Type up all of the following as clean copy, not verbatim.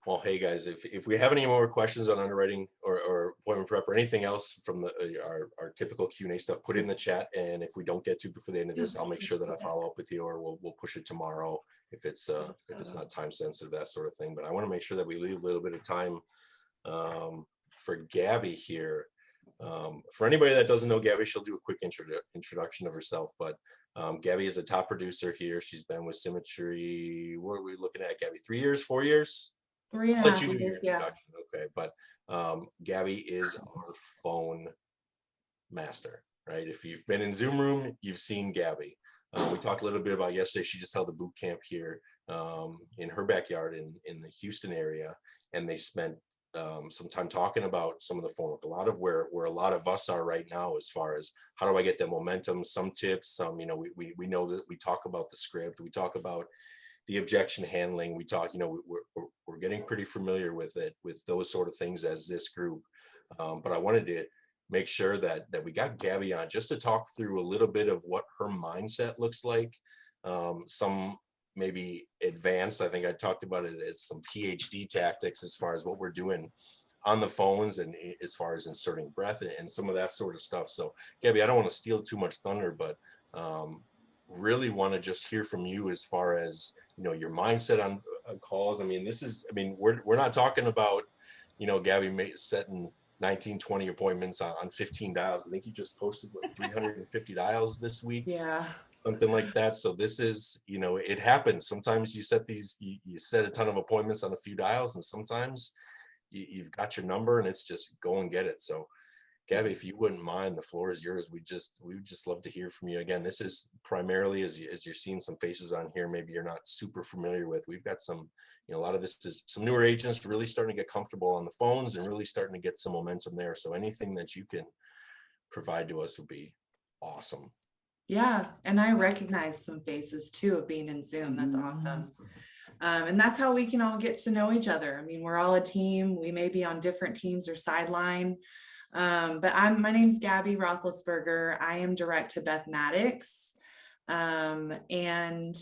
Well, hey guys, if we have any more questions on underwriting or appointment prep or anything else from our typical Q&A stuff, put it in the chat. And if we don't get to before the end of this, I'll make sure that I follow up with you, or we'll push it tomorrow if it's not time sensitive, that sort of thing. But I want to make sure that we leave a little bit of time for Gabby here. For anybody that doesn't know Gabby, she'll do a quick introduction of herself. But Gabby is a top producer here. She's been with Symmetry. What are we looking at, Gabby? 3 years, 4 years? Three and I'll a let half you do your years, yeah. introduction. Okay, but Gabby is our phone master, right? If you've been in Zoom room, you've seen Gabby. We talked a little bit about yesterday. She just held a boot camp here in her backyard in the Houston area, and they spent some time talking about some of the phone work, a lot of where a lot of us are right now, as far as how do I get the momentum, some tips, some, we know that we talk about the script, we talk about the objection handling, we talk, we're getting pretty familiar with it, with those sort of things as this group. But I wanted to make sure that we got Gabby on just to talk through a little bit of what her mindset looks like. Some maybe advanced, I think I talked about it as some PhD tactics as far as what we're doing on the phones and as far as inserting breath and some of that sort of stuff. So Gabby, I don't want to steal too much thunder, but really want to just hear from you as far as your mindset on calls. I mean, we're not talking about Gabby setting 19, 20 appointments on 15 dials. I think you just posted 350 dials this week. Yeah. Something like that. So this is, it happens. Sometimes you set you set a ton of appointments on a few dials, and sometimes you've got your number and it's just go and get it. So Gabby, if you wouldn't mind, the floor is yours. We would just love to hear from you. Again, this is primarily as you're seeing some faces on here, maybe you're not super familiar with. We've got some, a lot of this is some newer agents really starting to get comfortable on the phones and really starting to get some momentum there. So anything that you can provide to us would be awesome. Yeah, and I recognize some faces too of being in Zoom. That's awesome. And that's how we can all get to know each other. I mean, we're all a team. We may be on different teams or sideline. But my name's Gabby Roethlisberger. I am direct to Bethmatics. And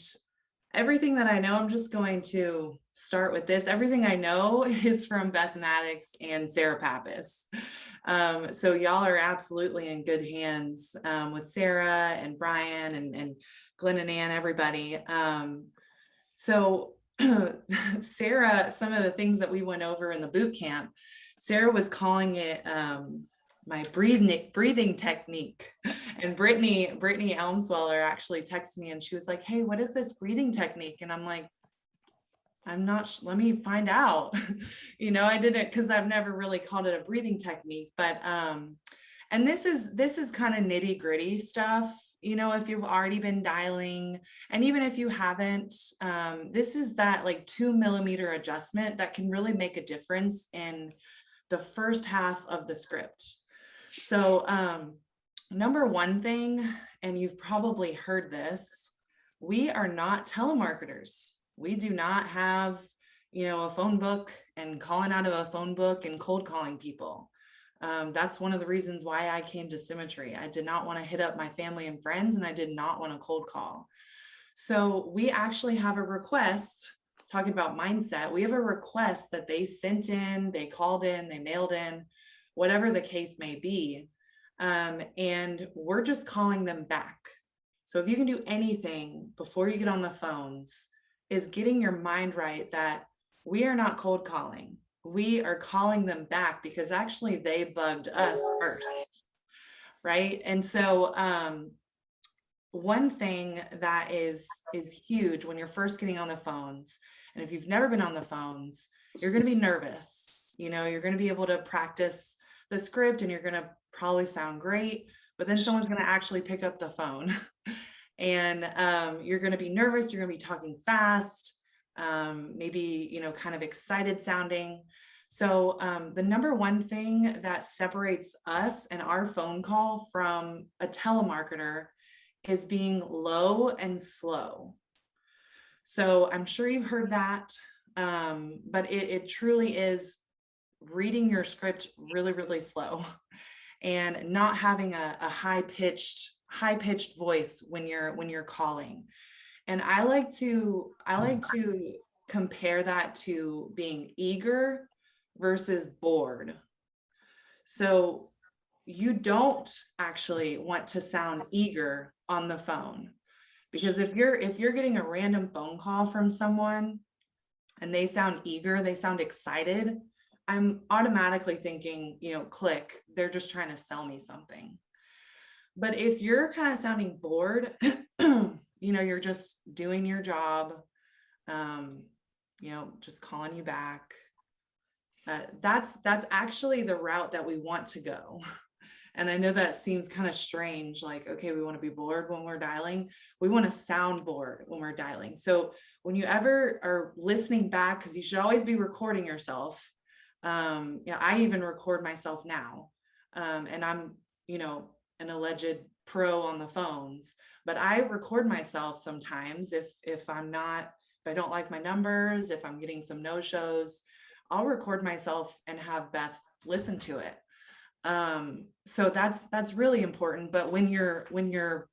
everything that I know, I'm just going to start with this. Everything I know is from Bethmatics and Sarah Pappas. So y'all are absolutely in good hands with Sarah and Brian and Glenn and Ann, everybody. So Sarah, some of the things that we went over in the boot camp, Sarah was calling it my breathing technique. And Brittany Elmsweller actually texted me and she was like, hey, what is this breathing technique? And I'm like, I'm not, let me find out. I didn't, because I've never really called it a breathing technique, but, and this is kind of nitty gritty stuff. If you've already been dialing, and even if you haven't, this is that like 2 millimeter adjustment that can really make a difference in the first half of the script. So, number one thing, and you've probably heard this, we are not telemarketers. We do not have, a phone book and calling out of a phone book and cold calling people. That's one of the reasons why I came to Symmetry. I did not want to hit up my family and friends, and I did not want to cold call. So we actually have a request, talking about mindset, we have a request that they sent in, they called in, they mailed in, whatever the case may be. And we're just calling them back. So if you can do anything before you get on the phones, is getting your mind right that we are not cold calling. We are calling them back because actually they bugged us first, right? And so one thing that is huge when you're first getting on the phones, and if you've never been on the phones, you're going to be nervous. You're going to be able to practice the script and you're going to probably sound great, but then someone's going to actually pick up the phone and you're going to be nervous. You're going to be talking fast, maybe, kind of excited sounding. So the number one thing that separates us and our phone call from a telemarketer is being low and slow. So I'm sure you've heard that, but it truly is reading your script really, really slow and not having a high pitched voice when you're calling. And I like to compare that to being eager versus bored. So you don't actually want to sound eager on the phone, because if you're getting a random phone call from someone and they sound eager, they sound excited, I'm automatically thinking, click, they're just trying to sell me something. But if you're kind of sounding bored, you're just doing your job, just calling you back. That's actually the route that we want to go. And I know that seems kind of strange, like, okay, we want to be bored when we're dialing. We want to sound bored when we're dialing. So when you ever are listening back, because you should always be recording yourself. I even record myself now. And I'm, an alleged pro on the phones, but I record myself sometimes if I don't like my numbers, if I'm getting some no-shows, I'll record myself and have Beth listen to it. So that's really important. But when you're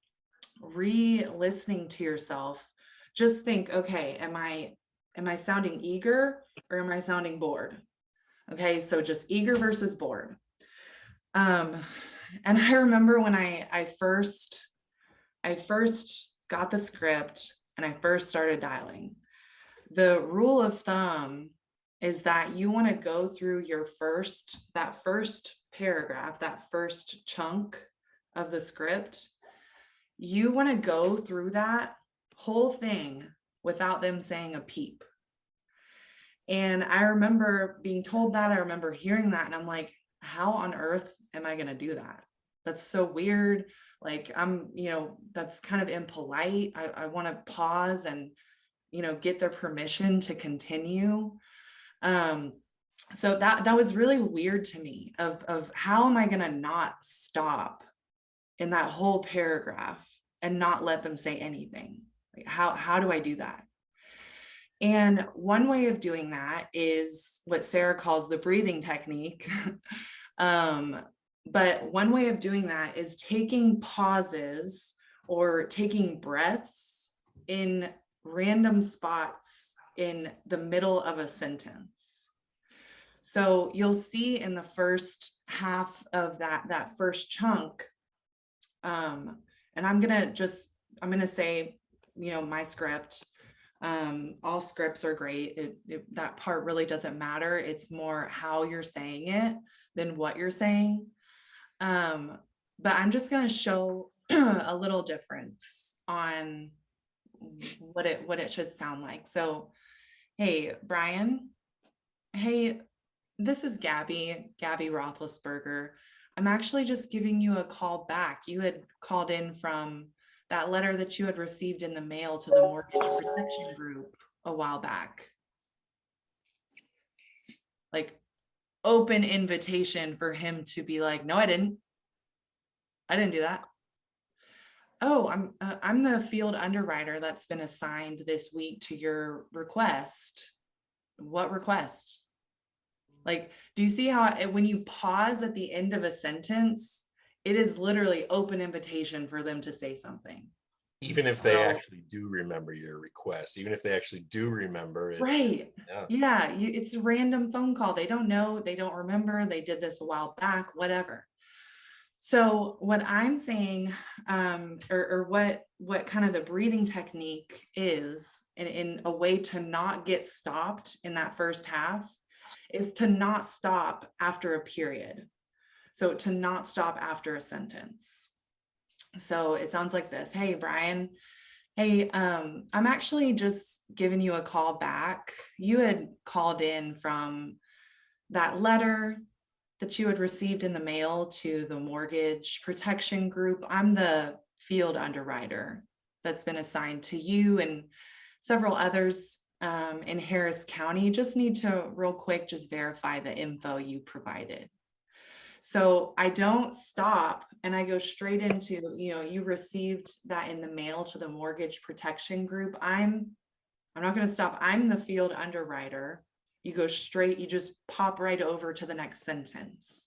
re-listening to yourself, just think, okay, am I sounding eager or am I sounding bored? Okay, so just eager versus bored. And I remember when I first got the script and I first started dialing, the rule of thumb is that you want to go through that first paragraph, that first chunk of the script. You want to go through that whole thing without them saying a peep. And I remember being told that, I remember hearing that, and I'm like, how on earth am I going to do that? That's so weird. Like, that's kind of impolite. I want to pause and, get their permission to continue. So that was really weird to me of how am I going to not stop in that whole paragraph and not let them say anything? Like, how do I do that? And one way of doing that is what Sarah calls the breathing technique. But one way of doing that is taking pauses or taking breaths in random spots in the middle of a sentence. So you'll see in the first half of that first chunk, and I'm going to say, my script, all scripts are great. That part really doesn't matter. It's more how you're saying it than what you're saying. But I'm just going to show a little difference on what it should sound like. So, hey, Brian. Hey, this is Gabby Roethlisberger. I'm actually just giving you a call back. You had called in from that letter that you had received in the mail to the mortgage protection group a while back. Like, open invitation for him to be like, no, I didn't do that. Oh, I'm the field underwriter that's been assigned this week to your request. What request? Like, do you see how when you pause at the end of a sentence, it is literally open invitation for them to say something. Even if they actually do remember your request, even if they actually do remember it. Right. Yeah. It's a random phone call. They don't know, they don't remember, they did this a while back, whatever. So what I'm saying, or what kind of the breathing technique is in a way to not get stopped in that first half, is to not stop after a period. So to not stop after a sentence. So it sounds like this. Hey, Brian. Hey, I'm actually just giving you a call back. You had called in from that letter that you had received in the mail to the mortgage protection group. I'm the field underwriter that's been assigned to you and several others in Harris County. Just need to real quick just verify the info you provided. So I don't stop and I go straight into, you received that in the mail to the mortgage protection group. I'm not going to stop. I'm the field underwriter. You go straight, you just pop right over to the next sentence.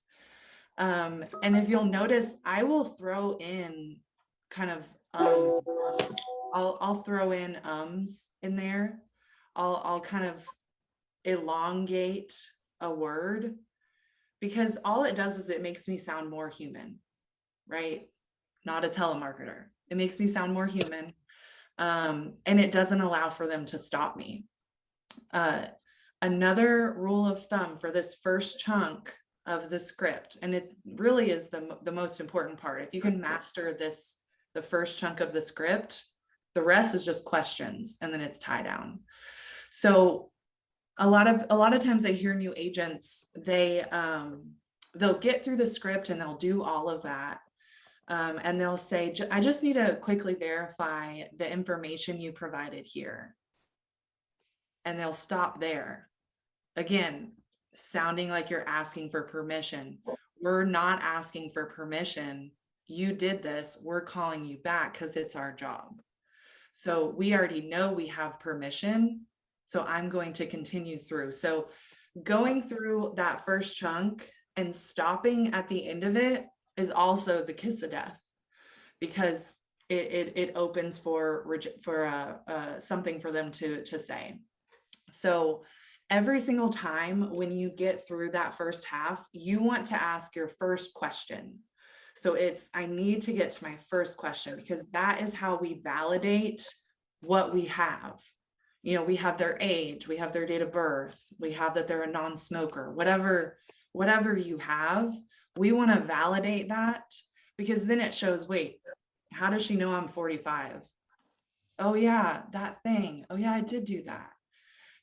And if you'll notice, I will throw in kind of, I'll throw in in there. I'll kind of elongate a word, because all it does is it makes me sound more human, right? Not a telemarketer. It makes me sound more human. And it doesn't allow for them to stop me. Another rule of thumb for this first chunk of the script, and it really is the most important part. If you can master this, the first chunk of the script, the rest is just questions, and then it's tie down. So a lot of times I hear new agents, they'll get through the script and they'll do all of that. And they'll say, I just need to quickly verify the information you provided here. And they'll stop there. Again, sounding like you're asking for permission. We're not asking for permission. You did this. We're calling you back because it's our job. So we already know we have permission. So I'm going to continue through. So going through that first chunk and stopping at the end of it is also the kiss of death, because it opens for something for them to say. So every single time when you get through that first half, you want to ask your first question. So it's, I need to get to my first question, because that is how we validate what we have. You know, we have their age, we have their date of birth, we have that they're a non-smoker, whatever you have, we want to validate that, because then it shows, wait, how does she know I'm 45? Oh yeah, that thing. Oh yeah, I did do that.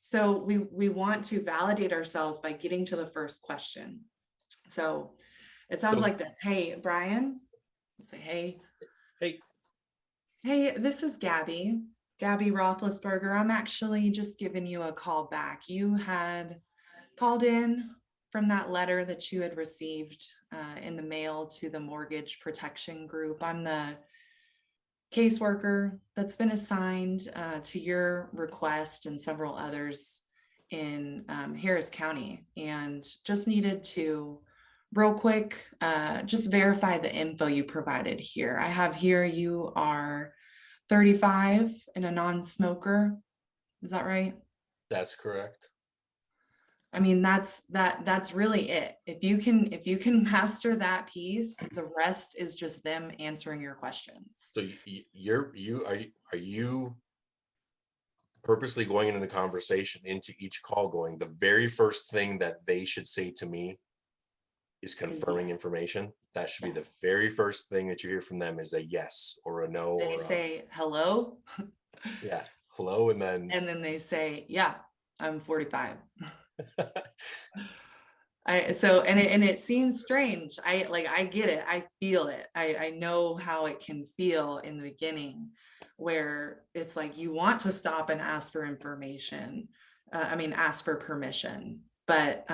So we want to validate ourselves by getting to the first question. So it sounds like that. Hey, Brian, say, hey, this is Gabby Roethlisberger. I'm actually just giving you a call back. You had called in from that letter that you had received in the mail to the mortgage protection group. I'm the caseworker that's been assigned to your request and several others in Harris County, and just needed to real quick just verify the info you provided here. I have here you are 35 and a non-smoker. Is that right? That's correct. I mean, that's really it. If you can master that piece, the rest is just them answering your questions. So are you purposely going into the conversation, into each call, going, the very first thing that they should say to me is confirming information? That should be the very first thing that you hear from them, is a yes or a no. They say hello. Yeah, hello, and then they say, yeah, I'm 45. It seems strange. I get it. I feel it. I know how it can feel in the beginning, where it's like you want to stop and ask for information. Ask for permission, but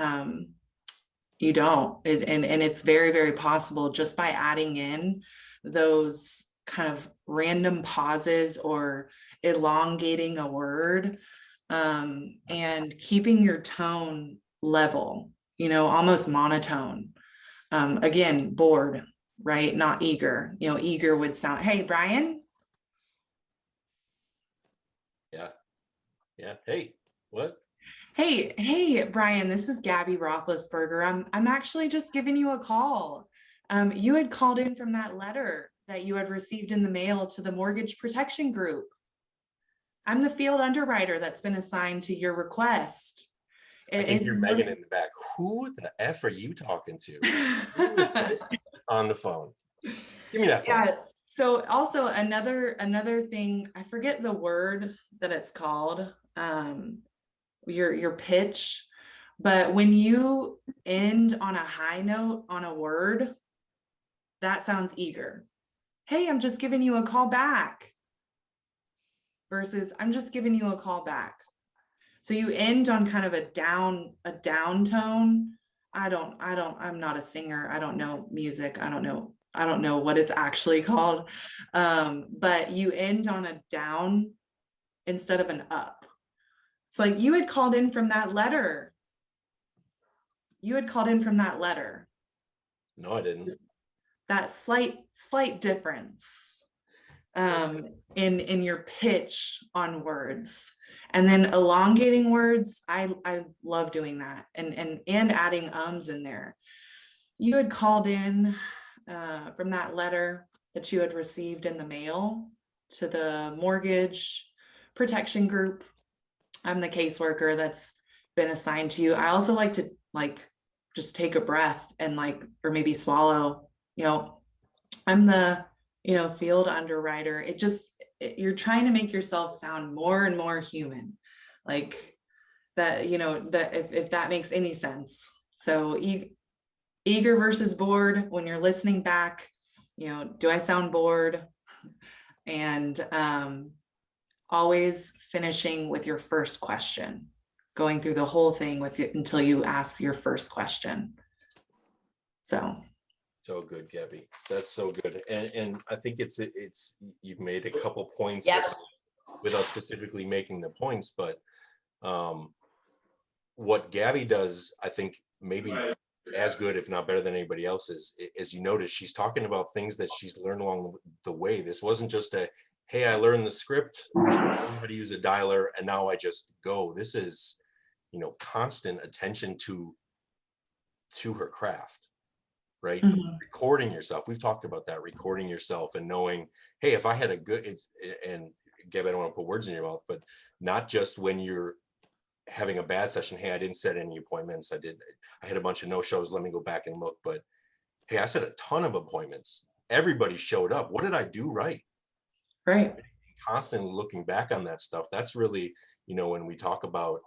you don't. And it's very, very possible, just by adding in those kind of random pauses or elongating a word, and keeping your tone level, almost monotone. Again, bored, right? Not eager. Eager would sound, hey, Brian. Yeah. Hey, what? Hey, Brian, this is Gabby Roethlisberger. I'm actually just giving you a call. You had called in from that letter that you had received in the mail to the mortgage protection group. I'm the field underwriter that's been assigned to your request. I can hear Megan in the back. Who the F are you talking to? Who is this on the phone? Give me that phone. Yeah. So also another thing, I forget the word that it's called, your pitch, but when you end on a high note on a word, that sounds eager. Hey, I'm just giving you a call back. Versus, I'm just giving you a call back. So you end on kind of a down tone. I'm not a singer. I don't know music. I don't know what it's actually called. But you end on a down instead of an up. It's like you had called in from that letter. No, I didn't. That slight difference in your pitch on words. And then elongating words, I love doing that, and adding ums in there. You had called in from that letter that you had received in the mail to the mortgage protection group. I'm the caseworker that's been assigned to you. I also like to just take a breath and or maybe swallow, I'm the, field underwriter. You're trying to make yourself sound more and more human, like that, that if that makes any sense. So eager versus bored, when you're listening back, do I sound bored? And always finishing with your first question, going through the whole thing with it until you ask your first question. So good, Gabby. That's so good. And I think it's you've made a couple points without specifically making the points, but what Gabby does, I think maybe as good, if not better than anybody else, is, as you notice, she's talking about things that she's learned along the way. This wasn't just a, hey, I learned the script, I learned how to use a dialer, and now I just go. This is, constant attention to her craft, right? Mhm. Recording yourself. We've talked about that, recording yourself and knowing, hey, if I had a good, and Gabby, I don't want to put words in your mouth, but not just when you're having a bad session, hey, I didn't set any appointments, I had a bunch of no-shows, let me go back and look, but hey, I set a ton of appointments, everybody showed up, what did I do right? Right. Constantly looking back on that stuff, that's really, when we talk about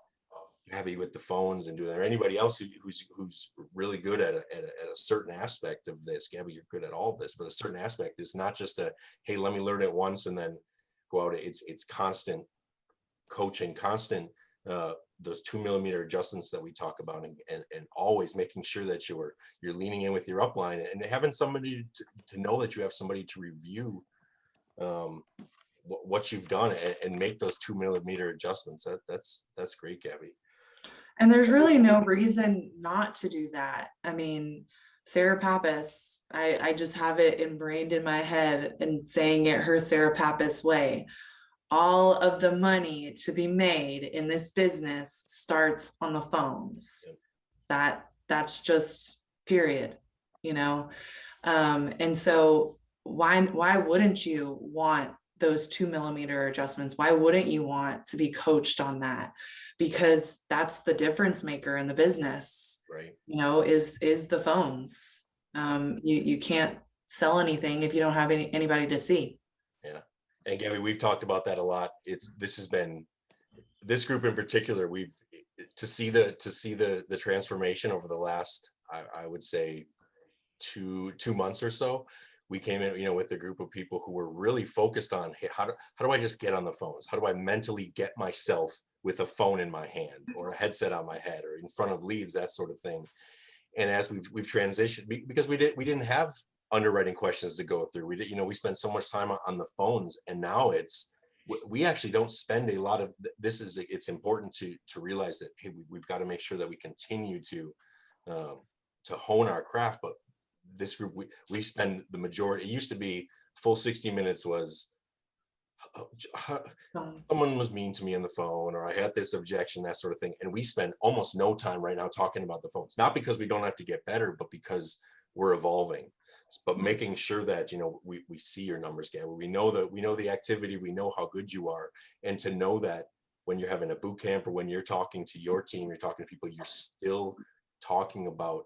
Gabby with the phones and doing that, or anybody else who's really good at a certain aspect of this. Gabby, you're good at all of this, but a certain aspect is not just a, hey, let me learn it once and then go out. It's constant coaching, constant those 2mm adjustments that we talk about, and always making sure that you're leaning in with your upline and having somebody to know that you have somebody to review what you've done and make those 2mm adjustments. That's great, Gabby. And there's really no reason not to do that. I mean, Sarah Pappas, I just have it ingrained in my head and saying it her Sarah Pappas way. All of the money to be made in this business starts on the phones. That's just period, and so why wouldn't you want those 2mm adjustments? Why wouldn't you want to be coached on that? Because that's the difference maker in the business, right? Is the phones. You can't sell anything if you don't have anybody to see. Yeah. And Gabby, we've talked about that a lot. This has been, this group in particular, to see the transformation over the last, I would say, two months or so. We came in, with a group of people who were really focused on, hey, how do I just get on the phones? How do I mentally get myself with a phone in my hand or a headset on my head or in front of leads, that sort of thing. And as we've transitioned, because we didn't have underwriting questions to go through. We spent so much time on the phones, and now we actually don't spend a lot of this. It's important to realize that, hey, we've got to make sure that we continue to hone our craft. But this group, we spend the majority. It used to be full 60 minutes was someone was mean to me on the phone, or I had this objection, that sort of thing. And we spend almost no time right now talking about the phones, not because we don't have to get better, but because we're evolving. But making sure that, we see your numbers, Gabby. We know the activity, we know how good you are. And to know that when you're having a boot camp or when you're talking to your team, you're talking to people, you're still talking about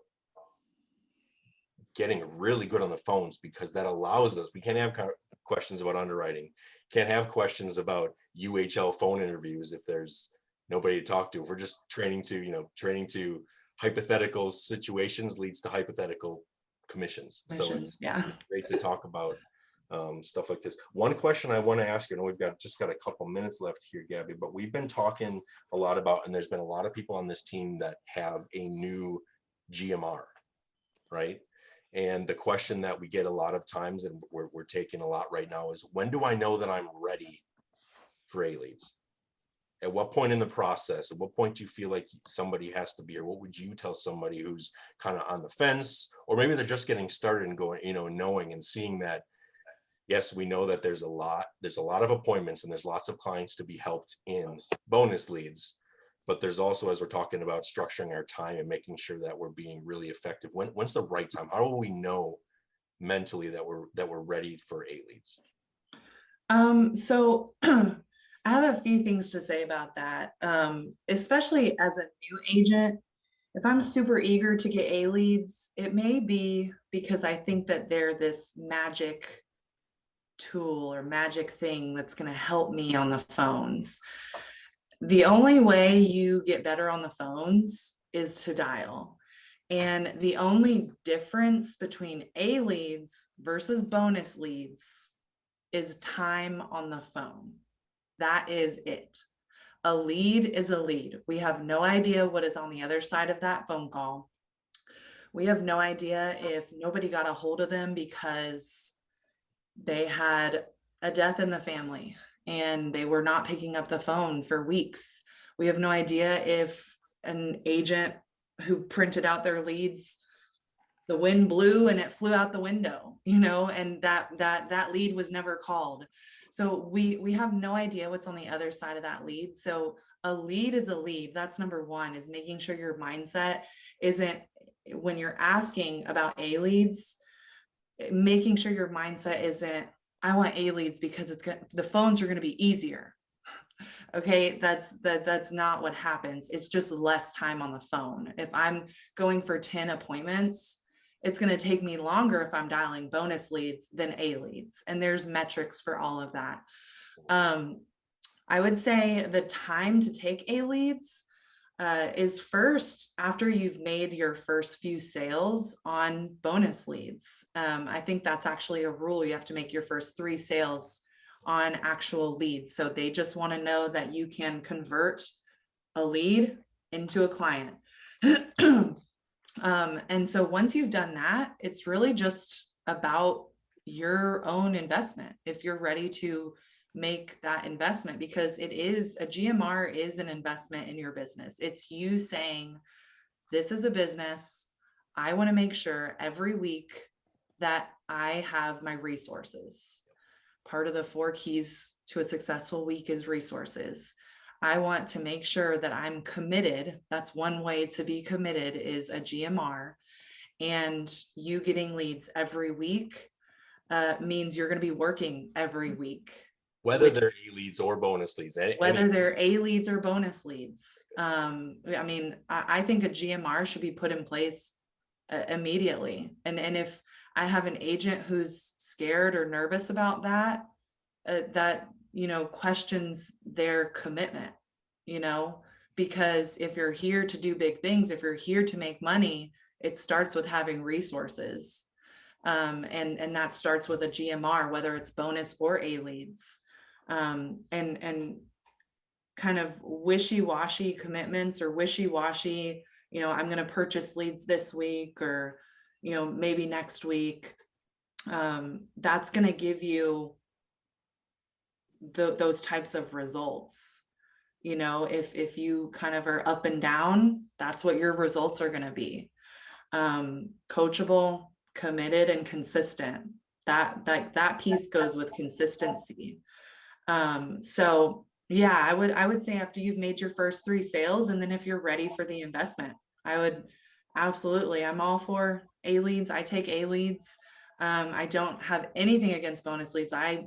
getting really good on the phones, because that allows us, we can't have questions about underwriting, can't have questions about UHL phone interviews if there's nobody to talk to. If we're just training to hypothetical situations leads to hypothetical commissions. So it's great to talk about stuff like this. One question I want to ask you, and we've just got a couple minutes left here, Gabby, but we've been talking a lot about, and there's been a lot of people on this team that have a new GMR, right? And the question that we get a lot of times, and we're taking a lot right now, is when do I know that I'm ready for A-leads? At what point in the process, at what point do you feel like somebody has to be, or what would you tell somebody who's kind of on the fence, or maybe they're just getting started and going, knowing and seeing that, yes, we know that there's a lot of appointments and there's lots of clients to be helped in bonus leads, but there's also, as we're talking about, structuring our time and making sure that we're being really effective. When's the right time? How will we know mentally that we're ready for A leads? So I have a few things to say about that. Especially as a new agent, if I'm super eager to get A leads, it may be because I think that they're this magic tool or magic thing that's going to help me on the phones. The only way you get better on the phones is to dial. And the only difference between A leads versus bonus leads is time on the phone. That is it. A lead is a lead. We have no idea what is on the other side of that phone call. We have no idea if nobody got a hold of them because they had a death in the family and they were not picking up the phone for weeks. We have no idea if an agent who printed out their leads, the wind blew and it flew out the window, and that lead was never called. So we have no idea what's on the other side of that lead. So a lead is a lead. That's number one, is making sure your mindset isn't, when you're asking about A leads, making sure your mindset isn't, I want A leads because the phones are going to be easier. Okay, that's not what happens. It's just less time on the phone. If I'm going for 10 appointments, it's going to take me longer if I'm dialing bonus leads than A leads. And there's metrics for all of that. I would say the time to take A leads is first after you've made your first few sales on bonus leads. I think that's actually a rule. You have to make your first 3 sales on actual leads. So they just want to know that you can convert a lead into a client. And so once you've done that, it's really just about your own investment. If you're ready to make that investment, because it is, a GMR is an investment in your business. It's you saying, this is a business. I want to make sure every week that I have my resources. Part of the 4 keys to a successful week is resources. I want to make sure that I'm committed. That's one way to be committed, is a GMR. And you getting leads every week means you're going to be working every week. Whether they're A leads or bonus leads. Whether they're A leads or bonus leads. I mean, I think a GMR should be put in place immediately. And if I have an agent who's scared or nervous about that, that questions their commitment, because if you're here to do big things, if you're here to make money, it starts with having resources. And that starts with a GMR, whether it's bonus or A leads. And kind of wishy-washy commitments or wishy-washy, I'm going to purchase leads this week or, maybe next week. That's going to give you those types of results. If you kind of are up and down, that's what your results are going to be. Coachable, committed, and consistent. That piece goes with consistency. So yeah, I would say after you've made your first 3 sales, and then if you're ready for the investment, I would absolutely, I'm all for A leads. I take A leads. I don't have anything against bonus leads. I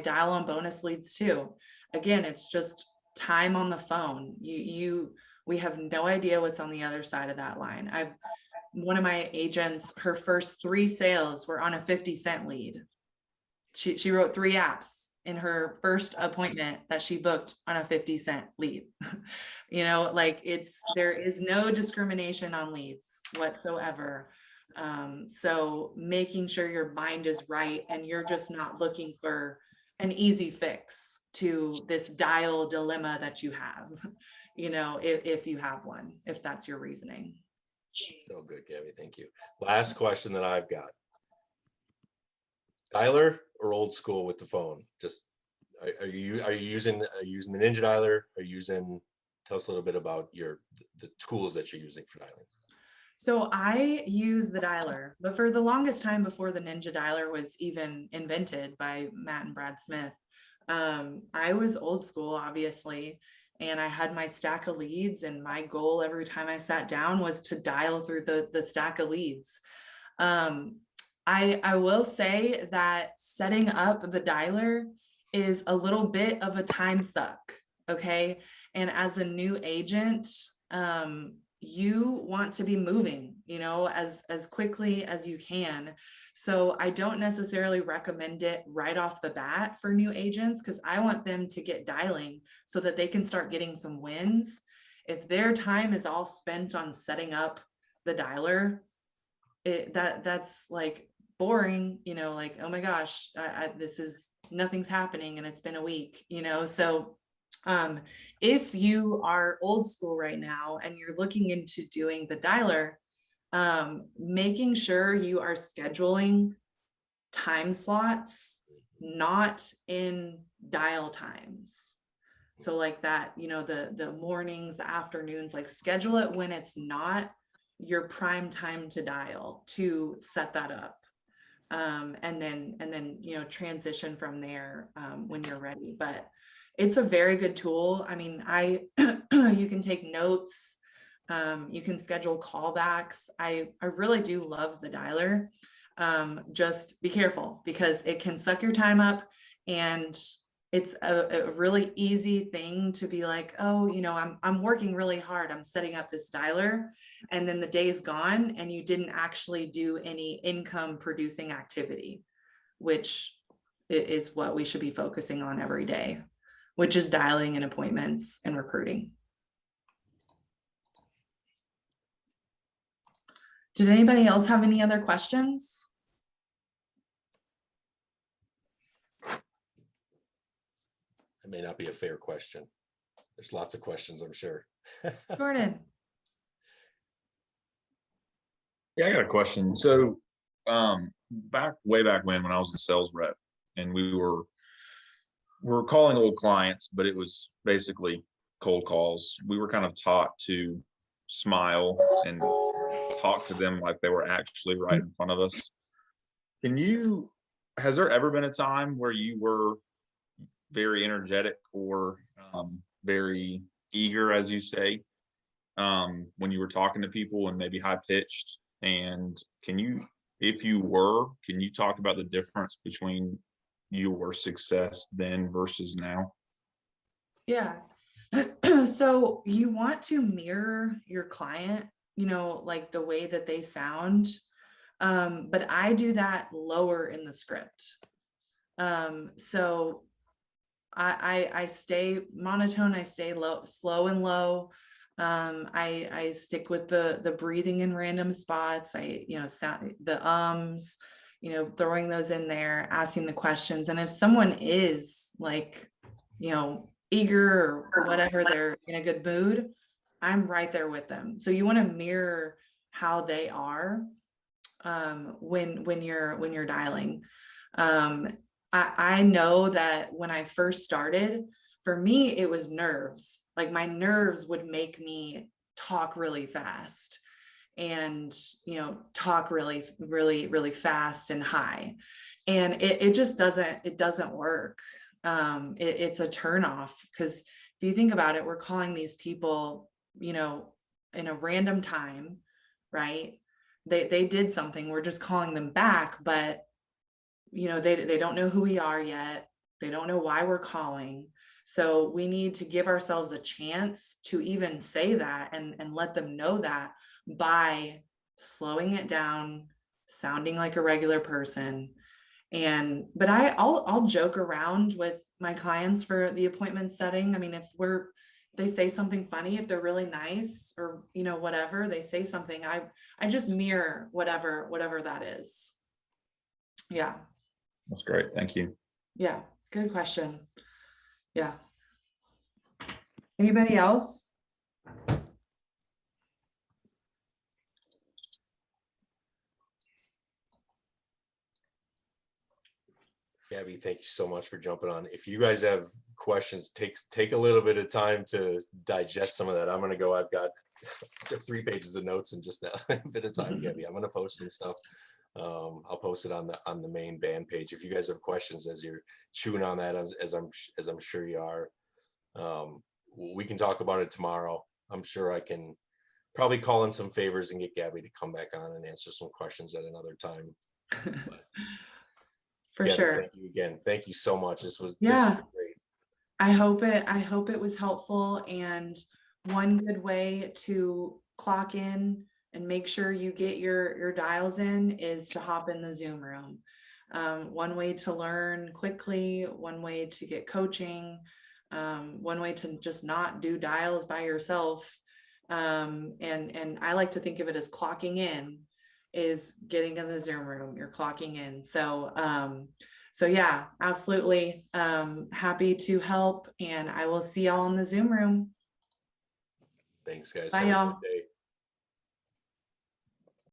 dial on bonus leads too. Again, it's just time on the phone. We have no idea what's on the other side of that line. One of my agents, her first 3 sales were on a 50-cent lead. She wrote 3 apps in her first appointment that she booked on a 50-cent lead. There is no discrimination on leads whatsoever. So making sure your mind is right and you're just not looking for an easy fix to this dial dilemma that you have, if you have one, if that's your reasoning. So good, Gabby. Thank you. Last question that I've got. Dialer or old school with the phone? Just are you using the Ninja dialer? Tell us a little bit about the tools that you're using for dialing. So I use the dialer, but for the longest time before the Ninja dialer was even invented by Matt and Brad Smith, I was old school, obviously, and I had my stack of leads, and my goal every time I sat down was to dial through the stack of leads. Um, I will say that setting up the dialer is a little bit of a time suck, okay? And as a new agent, you want to be moving, as quickly as you can. So I don't necessarily recommend it right off the bat for new agents, because I want them to get dialing so that they can start getting some wins. If their time is all spent on setting up the dialer, that's like boring, like, oh my gosh, nothing's happening and it's been a week, so if you are old school right now and you're looking into doing the dialer, making sure you are scheduling time slots, not in dial times. So like that, the mornings, the afternoons, like schedule it when it's not your prime time to dial, to set that up. And then transition from there when you're ready. But it's a very good tool. I mean, you can take notes, you can schedule callbacks. I really do love the dialer. Just be careful, because it can suck your time up, and it's a really easy thing to be like, oh, I'm working really hard, I'm setting up this dialer, and then the day's gone and you didn't actually do any income producing activity, which is what we should be focusing on every day, which is dialing and appointments and recruiting. Did anybody else have any other questions? It may not be a fair question. There's lots of questions, I'm sure. Jordan. Yeah, I got a question. So way back when I was a sales rep, and we were calling old clients, but it was basically cold calls. We were kind of taught to smile and talk to them like they were actually right in front of us. Has there ever been a time where you were very energetic or very eager, as you say, when you were talking to people, and maybe high pitched? And if you were, can you talk about the difference between your success then versus now? Yeah. So you want to mirror your client, like the way that they sound. But I do that lower in the script. So I stay monotone, I stay slow and low. I stick with the breathing in random spots. Sound the throwing those in there, asking the questions. And if someone is like, eager or whatever, they're in a good mood, I'm right there with them. So you want to mirror how they are when you're dialing. I know that when I first started, for me, it was nerves. Like my nerves would make me talk really fast and, talk really, really, really fast and high. And it just doesn't work. It's a turnoff, because if you think about it, we're calling these people, in a random time, right? They did something, we're just calling them back, but they don't know who we are yet. They don't know why we're calling. So we need to give ourselves a chance to even say that and let them know that by slowing it down, sounding like a regular person. But I'll joke around with my clients for the appointment setting. I mean, if they say something funny, if they're really nice, or whatever, they say something, I just mirror whatever that is. Yeah. That's great. Thank you. Yeah. Good question. Yeah. Anybody else? Gabby, thank you so much for jumping on. If you guys have questions, take a little bit of time to digest some of that. I'm going to go. I've got took 3 pages of notes in just that bit of time, Gabby. I'm gonna post some stuff. I'll post it on the main band page. If you guys have questions as you're chewing on that, as I'm sure you are, we can talk about it tomorrow. I'm sure I can probably call in some favors and get Gabby to come back on and answer some questions at another time. For Gabby, sure. thank you again. Thank you so much. This was Yeah. great. I hope it was helpful, and one good way to clock in and make sure you get your dials in is to hop in the Zoom room. One way to learn quickly, one way to get coaching, one way to just not do dials by yourself. And I like to think of it as clocking in is getting in the Zoom room, you're clocking in. So yeah, absolutely. Happy to help, and I will see y'all in the Zoom room. Thanks, guys. Bye, Have a y'all. good day.